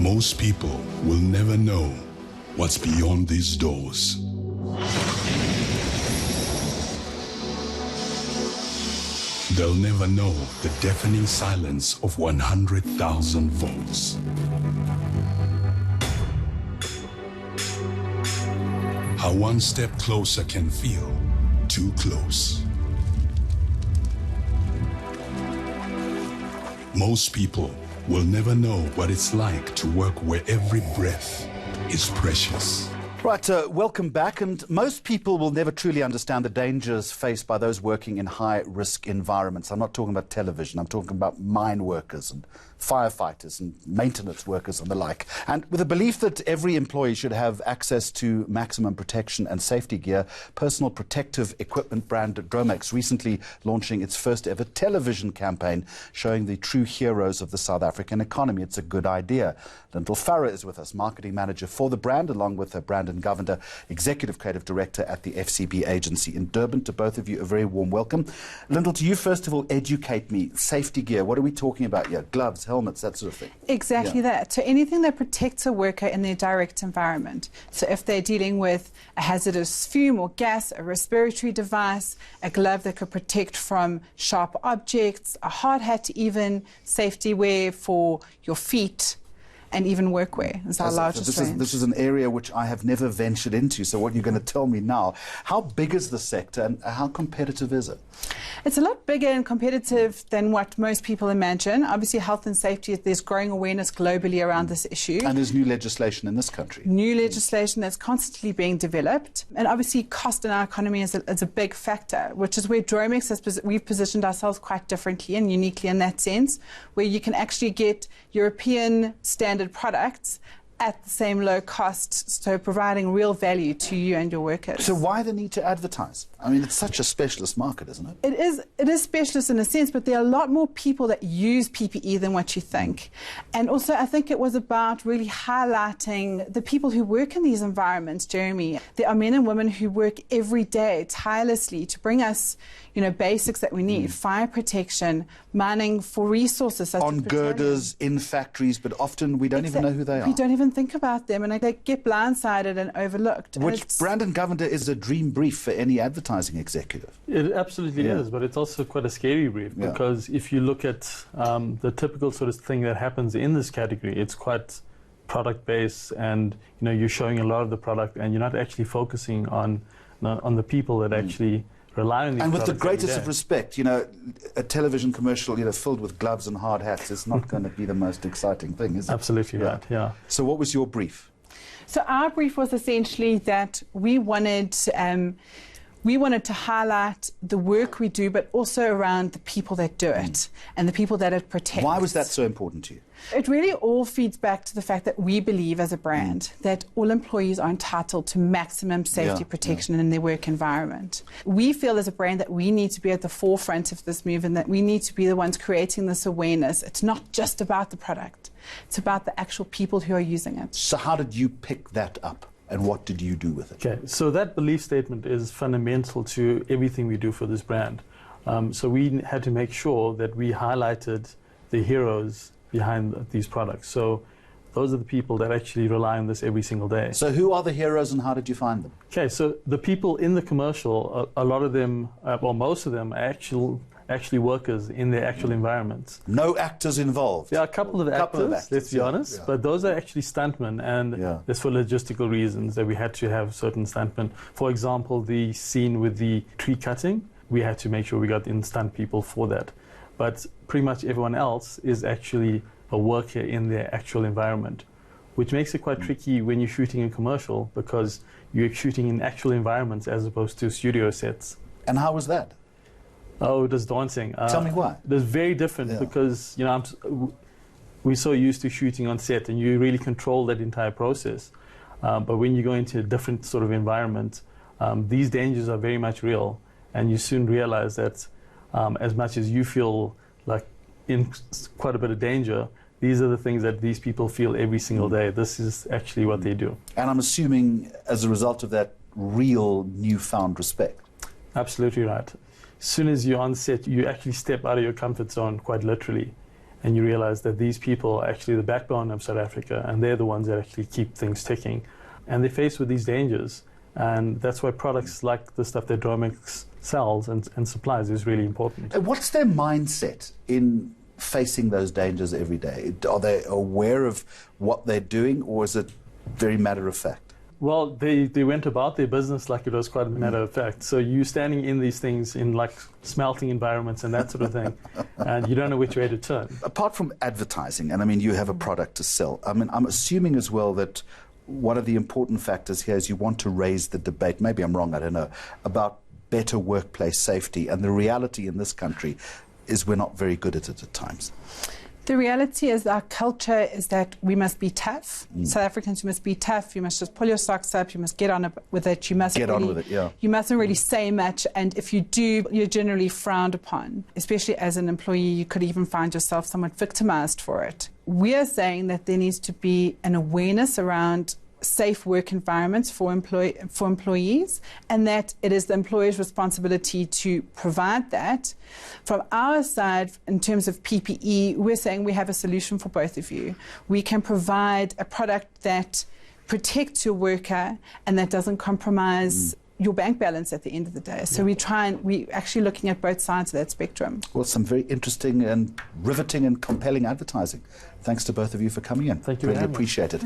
Most people will never know what's beyond these doors. They'll never know the deafening silence of 100,000 volts. How one step closer can feel too close. Most people will never know what it's like to work where every breath is precious. Right, welcome back. And most people will never truly understand the dangers faced by those working in high-risk environments. I'm not talking about television. I'm talking about mine workers and firefighters and maintenance workers and the like. And with the belief that every employee should have access to maximum protection and safety gear, personal protective equipment brand Dromex recently launching its first ever television campaign showing the true heroes of the South African economy. It's a good idea. Lyndall Farrer is with us, marketing manager for the brand, along with Brandon Govender, executive creative director at the FCB agency in Durban. To both of you, a very warm welcome. Lyndall, to you first of all, educate me. Safety gear, what are we talking about here? Gloves, helmets, that sort of thing? Exactly that. So anything that protects a worker in their direct environment. So if they're dealing with a hazardous fume or gas, a respiratory device, a glove that could protect from sharp objects, a hard hat, even safety wear for your feet, and even workwear is our largest range. This is an area which I have never ventured into, so what you're going to tell me now, how big is the sector and how competitive is it? It's a lot bigger and competitive than what most people imagine. Obviously, health and safety, there's growing awareness globally around this issue. And there's new legislation in this country. New legislation that's constantly being developed. And obviously, cost in our economy is a big factor, which is where Dromex we've positioned ourselves quite differently and uniquely in that sense, where you can actually get European standard products at the same low cost, so providing real value to you and your workers. So why the need to advertise? I mean, it's such a specialist market, isn't it? It is specialist in a sense, but there are a lot more people that use PPE than what you think. And also, I think it was about really highlighting the people who work in these environments, Jeremy. There are men and women who work every day tirelessly to bring us, basics that we need, fire protection, mining for resources. Such on girders, in factories, but often we don't even know who they are. We don't even think about them, and they get blindsided and overlooked. Which Brandon Govender is a dream brief for any advertising executive. It absolutely is, but it's also quite a scary brief because if you look at the typical sort of thing that happens in this category, it's quite product-based, and you're showing a lot of the product, and you're not actually focusing on the people that actually rely on these. And with the products greatest of respect, a television commercial, filled with gloves and hard hats is not going to be the most exciting thing, is it? Absolutely right, yeah. So what was your brief? So our brief was essentially that we wanted to highlight the work we do, but also around the people that do it and the people that it protects. Why was that so important to you? It really all feeds back to the fact that we believe as a brand that all employees are entitled to maximum safety protection in their work environment. We feel as a brand that we need to be at the forefront of this move and that we need to be the ones creating this awareness. It's not just about the product. It's about the actual people who are using it. So how did you pick that up? And what did you do with it? Okay, so that belief statement is fundamental to everything we do for this brand. So we had to make sure that we highlighted the heroes behind these products. So those are the people that actually rely on this every single day. So who are the heroes and how did you find them? Okay, so the people in the commercial, a lot of them, well, most of them are actually workers in their actual environments. No actors involved? There are a couple of actors, let's be honest, but those are actually stuntmen, and that's for logistical reasons that we had to have certain stuntmen. For example, the scene with the tree cutting, we had to make sure we got in stunt people for that. But pretty much everyone else is actually a worker in their actual environment, which makes it quite tricky when you're shooting a commercial because you're shooting in actual environments as opposed to studio sets. And how was that? Oh, it was daunting. Tell me why. It was very different because, we're so used to shooting on set and you really control that entire process. But when you go into a different sort of environment, these dangers are very much real. And you soon realize that as much as you feel like in quite a bit of danger, these are the things that these people feel every single day. This is actually what they do. And I'm assuming as a result of that, real newfound respect. Absolutely right. As soon as you're on set, you actually step out of your comfort zone quite literally. and you realize that these people are actually the backbone of South Africa, and they're the ones that actually keep things ticking. And they're faced with these dangers, and that's why products like the stuff that Dromex sells and supplies is really important. And what's their mindset in facing those dangers every day? Are they aware of what they're doing, or is it very matter of fact? Well, they went about their business like it was quite a matter of fact. So you're standing in these things in like smelting environments and that sort of thing, and you don't know which way to turn. Apart from advertising, and I mean, you have a product to sell, I mean, I'm assuming as well that one of the important factors here is you want to raise the debate, maybe I'm wrong, I don't know, about better workplace safety. And the reality in this country is we're not very good at it at times. The reality is our culture is that we must be tough. South Africans, you must be tough. You must just pull your socks up. You must get on with it. You must You mustn't really say much. And if you do, you're generally frowned upon. Especially as an employee, you could even find yourself somewhat victimized for it. We are saying that there needs to be an awareness around safe work environments for employees, and that it is the employer's responsibility to provide that. From our side, in terms of PPE, we're saying we have a solution for both of you. We can provide a product that protects your worker and that doesn't compromise your bank balance at the end of the day. So we're actually looking at both sides of that spectrum. Well, some very interesting and riveting and compelling advertising. Thanks to both of you for coming in. Thank you. Really appreciate it.